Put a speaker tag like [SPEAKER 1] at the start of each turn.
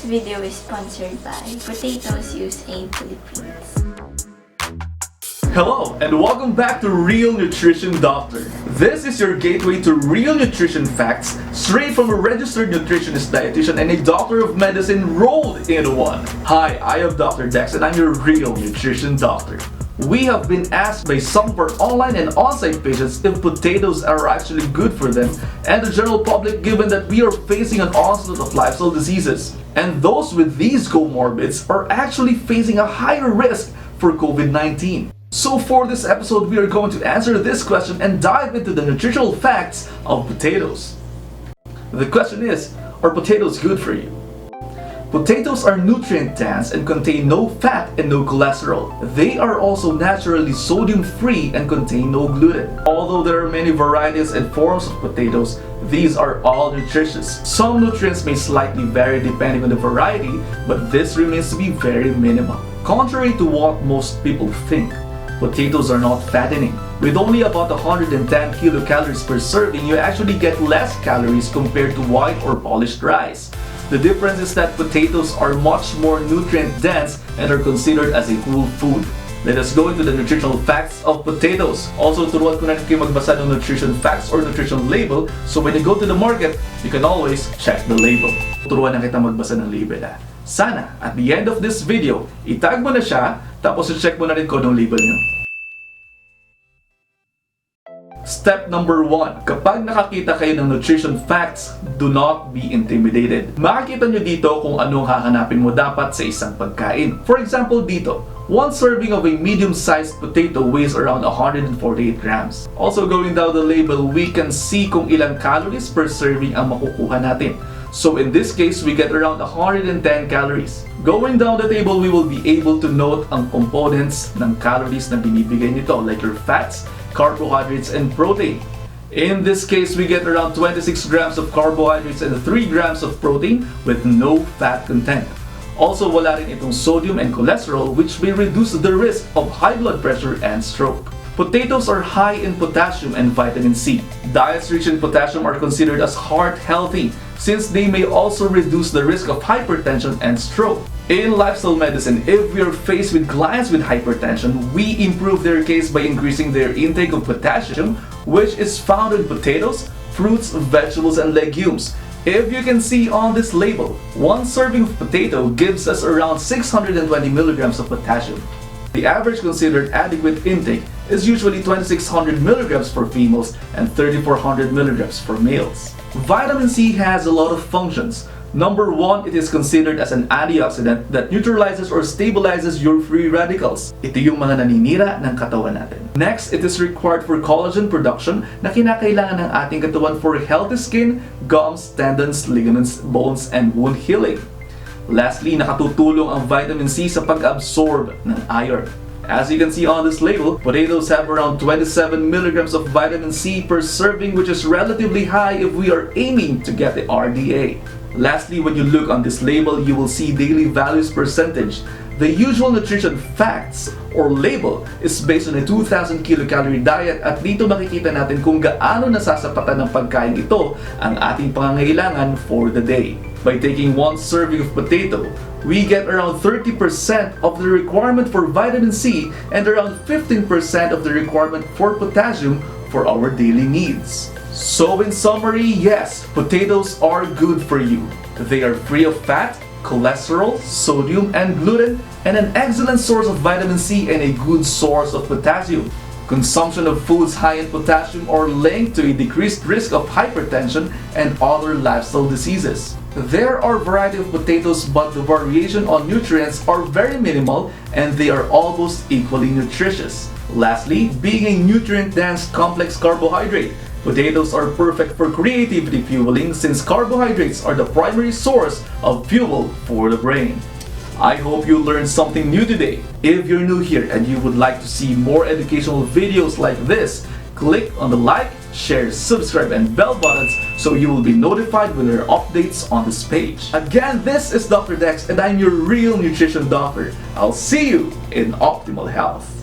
[SPEAKER 1] video is sponsored by Potatoes USA Philippines.
[SPEAKER 2] Hello, and welcome back to Real Nutrition Doctor. This is your gateway to real nutrition facts straight from a registered nutritionist, dietitian, and a doctor of medicine rolled into one. Hi, I am Dr. Dex, and I'm your Real Nutrition Doctor. We have been asked by some of our online and on-site patients if potatoes are actually good for them and the general public, given that we are facing an onslaught of lifestyle diseases. And those with these comorbids are actually facing a higher risk for COVID-19. So for this episode, we are going to answer this question and dive into the nutritional facts of potatoes. The question is, are potatoes good for you? Potatoes are nutrient-dense and contain no fat and no cholesterol. They are also naturally sodium-free and contain no gluten. Although there are many varieties and forms of potatoes, these are all nutritious. Some nutrients may slightly vary depending on the variety, but this remains to be very minimal. Contrary to what most people think, potatoes are not fattening. With only about 110 kilocalories per serving, you actually get less calories compared to white or polished rice. The difference is that potatoes are much more nutrient-dense and are considered as a whole food. Let us go into the nutritional facts of potatoes. Also, turuan ko na kayo magbasa ng nutrition facts or nutrition label, so when you go to the market, you can always check the label. Turuan na kita magbasa ng label. Sana, at the end of this video, itag mo na siya, tapos i-check mo na rin ko ng label nyo. Step number 1. Kapag nakakita kayo ng nutrition facts, do not be intimidated. Makikita nyo dito kung anong hahanapin mo dapat sa isang pagkain. For example dito, one serving of a medium-sized potato weighs around 148 grams. Also going down the label, we can see kung ilang calories per serving ang makukuha natin. So in this case, we get around 110 calories. Going down the table, we will be able to note ang components ng calories na binibigay nito, like your fats, carbohydrates, and protein. In this case, we get around 26 grams of carbohydrates and 3 grams of protein with no fat content. Also, wala rin itong sodium and cholesterol, which may reduce the risk of high blood pressure and stroke. Potatoes are high in potassium and vitamin C. Diets rich in potassium are considered as heart healthy, since they may also reduce the risk of hypertension and stroke. In lifestyle medicine, if we are faced with clients with hypertension, we improve their case by increasing their intake of potassium, which is found in potatoes, fruits, vegetables, and legumes. If you can see on this label, one serving of potato gives us around 620 milligrams of potassium. The average considered adequate intake is usually 2600 milligrams for females and 3400 milligrams for males. Vitamin C has a lot of functions. Number 1, it is considered as an antioxidant that neutralizes or stabilizes your free radicals. Ito yung mga naninira ng katawan natin. Next, it is required for collagen production na kinakailangan ng ating katawan for healthy skin, gums, tendons, ligaments, bones, and wound healing. Lastly, nakatutulong ang vitamin C sa pag-absorb ng iron. As you can see on this label, potatoes have around 27 milligrams of vitamin C per serving, which is relatively high if we are aiming to get the RDA. Lastly, when you look on this label, you will see daily values percentage. The usual nutrition facts or label is based on a 2,000 kilocalorie diet, at dito makikita natin kung gaano nasasapatan ng pagkain ito ang ating pangangailangan for the day. By taking one serving of potato, we get around 30% of the requirement for vitamin C and around 15% of the requirement for potassium for our daily needs. So in summary, yes, potatoes are good for you. They are free of fat, cholesterol, sodium, and gluten, and an excellent source of vitamin C and a good source of potassium. Consumption of foods high in potassium are linked to a decreased risk of hypertension and other lifestyle diseases. There are a variety of potatoes, but the variation on nutrients are very minimal and they are almost equally nutritious. Lastly, being a nutrient-dense complex carbohydrate, potatoes are perfect for creativity fueling since carbohydrates are the primary source of fuel for the brain. I hope you learned something new today. If you're new here and you would like to see more educational videos like this, click on the like, share, subscribe, and bell buttons so you will be notified when there are updates on this page. Again, this is Dr. Dex and I'm your real nutrition doctor. I'll see you in optimal health.